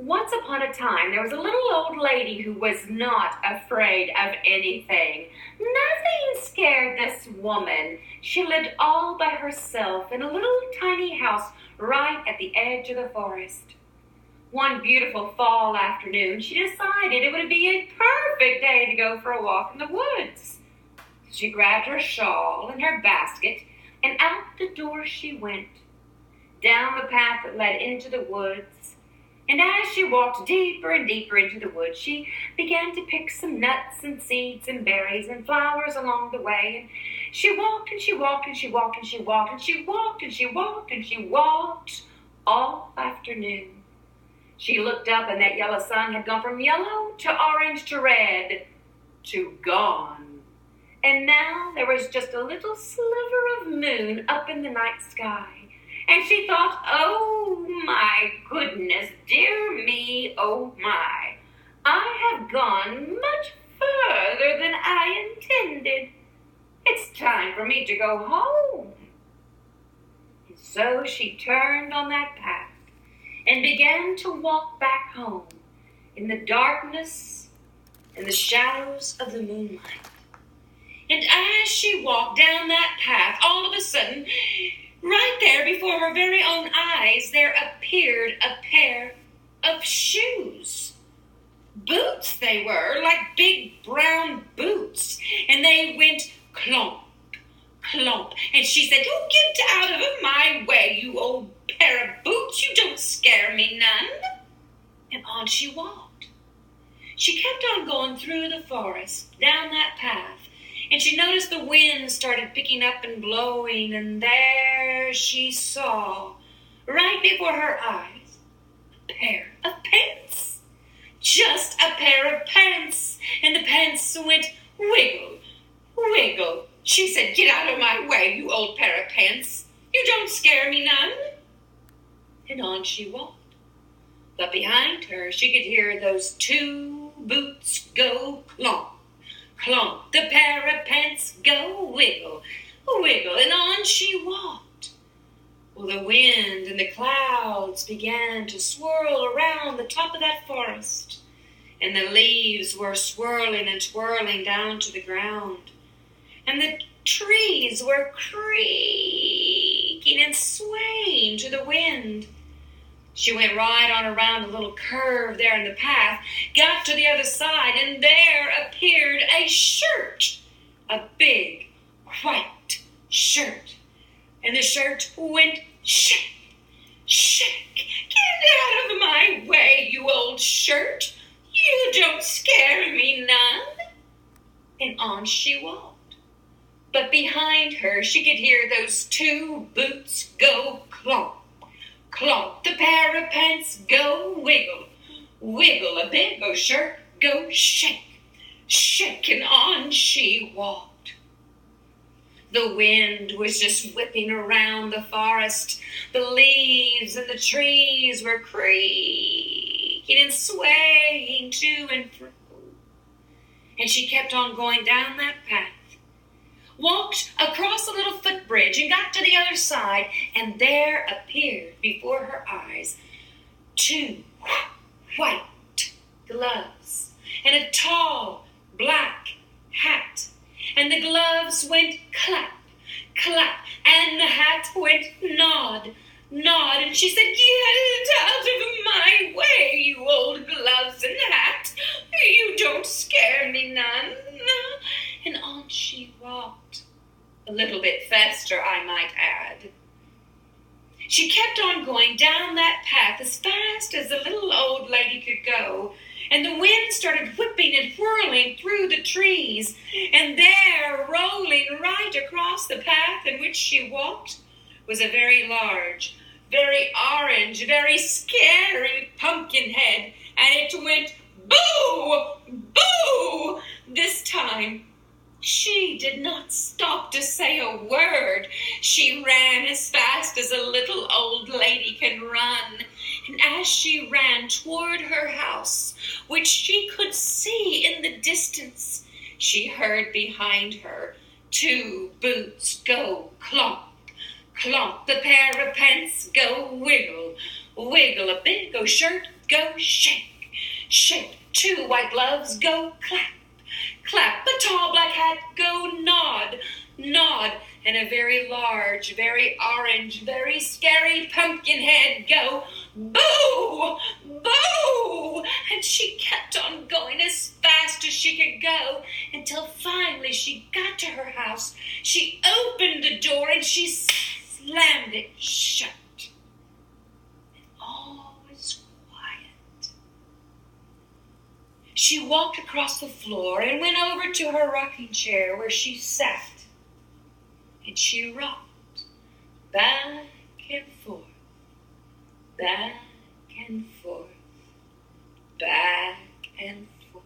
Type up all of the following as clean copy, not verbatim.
Once upon a time, there was a little old lady who was not afraid of anything. Nothing scared this woman. She lived all by herself in a little tiny house right at the edge of the forest. One beautiful fall afternoon, she decided it would be a perfect day to go for a walk in the woods. She grabbed her shawl and her basket, and out the door she went, down the path that led into the woods. And as she walked deeper and deeper into the woods, she began to pick some nuts and seeds and berries and flowers along the way. And she walked and she walked and she walked and she walked and she walked and she walked and she walked all afternoon. She looked up, and that yellow sun had gone from yellow to orange to red to gone. And now there was just a little sliver of moon up in the night sky. And she thought, oh my goodness, dear me, oh my. I have gone much further than I intended. It's time for me to go home. And so she turned on that path and began to walk back home in the darkness and the shadows of the moonlight. And as she walked down that path, all of a sudden, right there before her very own eyes, there appeared a pair of shoes. Boots they were, like big brown boots. And they went clomp, clomp. And she said, "You get out of my way, you old pair of boots. You don't scare me none." And on she walked. She kept on going through the forest, down that path. And she noticed the wind started picking up and blowing, and there she saw, right before her eyes, a pair of pants. Just a pair of pants. And the pants went wiggle, wiggle. She said, "Get out of my way, you old pair of pants. You don't scare me none." And on she walked. But behind her, she could hear those two boots go clomp, clomp. The pair of pants go wiggle, wiggle. And on she walked. Well, the wind and the clouds began to swirl around the top of that forest. And the leaves were swirling and twirling down to the ground. And the trees were creaking and swaying to the wind. She went right on around a little curve there in the path, got to the other side, and there appeared a shirt, a big white shirt. And the shirt went shake, shake. "Get out of my way, you old shirt. You don't scare me none." And on she walked. But behind her, she could hear those two boots go clomp, clomp. The pair of pants go wiggle, wiggle. A big old shirt go shake, shake. And on she walked. The wind was just whipping around the forest. The leaves and the trees were creaking and swaying to and fro. And she kept on going down that path, walked across a little footbridge and got to the other side, and there appeared before her eyes two white gloves and a tall black hat. And the gloves went clap, clap, and the hat went nod, nod. And she said, "Get out of my way, you old gloves and hat. You don't scare me none." And on she walked, a little bit faster, I might add. She kept on going down that path as fast as the little old lady could go. And the wind started whipping and whirling through the trees. And there, rolling right across the path in which she walked, was a very large, very orange, very scary pumpkin head. And it went boo, boo. This time, she did not stop to say a word. She ran as fast as a little old lady can run. And as she ran toward her house, which she could see in the distance, she heard behind her two boots go clomp, clomp. The pair of pants go wiggle, wiggle. A big old shirt go shake, shake. Two white gloves go clap, clap. A tall black hat go nod, nod. And a very large, very orange, very scary pumpkin head go boo, boo. And she kept on going as fast as she could go until finally she got to her house. She opened the door and she slammed it shut. And all was quiet. She walked across the floor and went over to her rocking chair where she sat. And she rocked back and forth, back and forth, back and forth.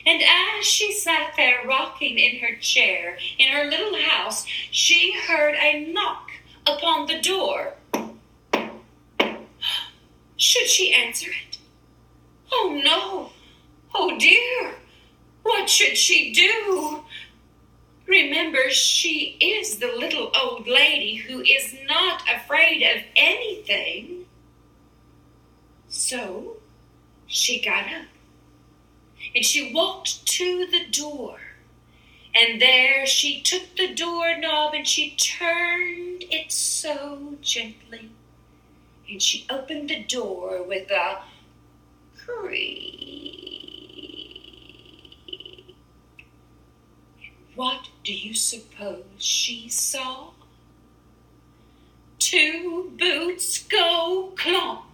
And as she sat there rocking in her chair in her little house, she heard a knock upon the door. Should she answer it? Oh no! Oh dear! What should she do? Remember, she is the little old lady who is not afraid of anything. So she got up and she walked to the door. And there she took the doorknob and she turned it so gently. And she opened the door with a creak. What do you suppose she saw? Two boots go clomp,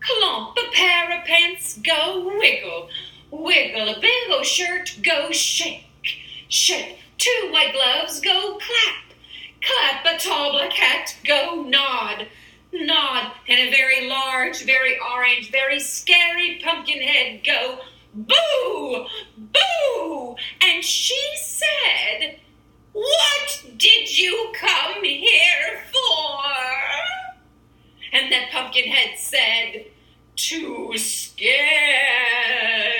clomp. A pair of pants go wiggle, wiggle. A big old shirt go shake, shake. Two white gloves go clap, clap. A tall black hat go nod, nod. And a very large, very orange, very scary pumpkin head go boo, boo. And she said, what did you come here for? And that pumpkin head said, to scare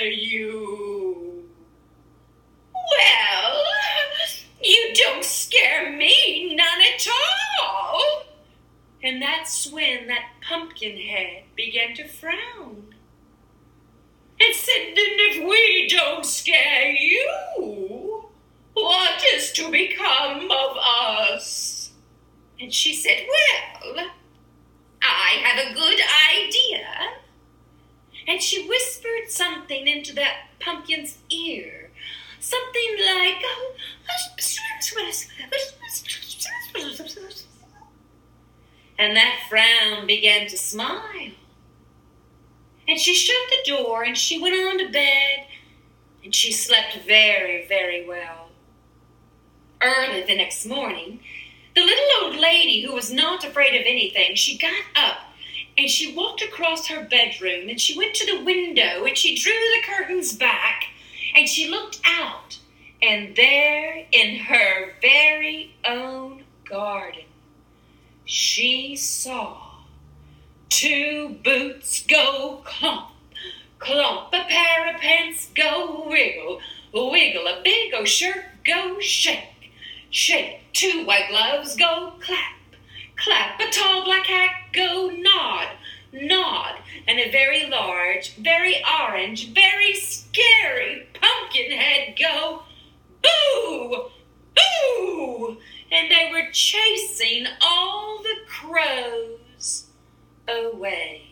you. Well, you don't scare me none at all. And that's when that pumpkin head began to frown. And said, then if we don't scare you, what is to become of us? And she said, well, I have a good idea. And she whispered something into that pumpkin's ear. Something like, and that frown began to smile. And she shut the door and she went on to bed and she slept very, very well. Early the next morning, the little old lady who was not afraid of anything, she got up and she walked across her bedroom and she went to the window and she drew the curtains back and she looked out. And there in her very own garden, she saw two boots go clomp, clomp. A pair of pants go wiggle, wiggle. A big old shirt go shake, shake. Two white gloves go clap, clap. A tall black hat go nod, nod. And a very large, very orange, very scary pumpkin head go boo, boo. And they were chasing all the crows away.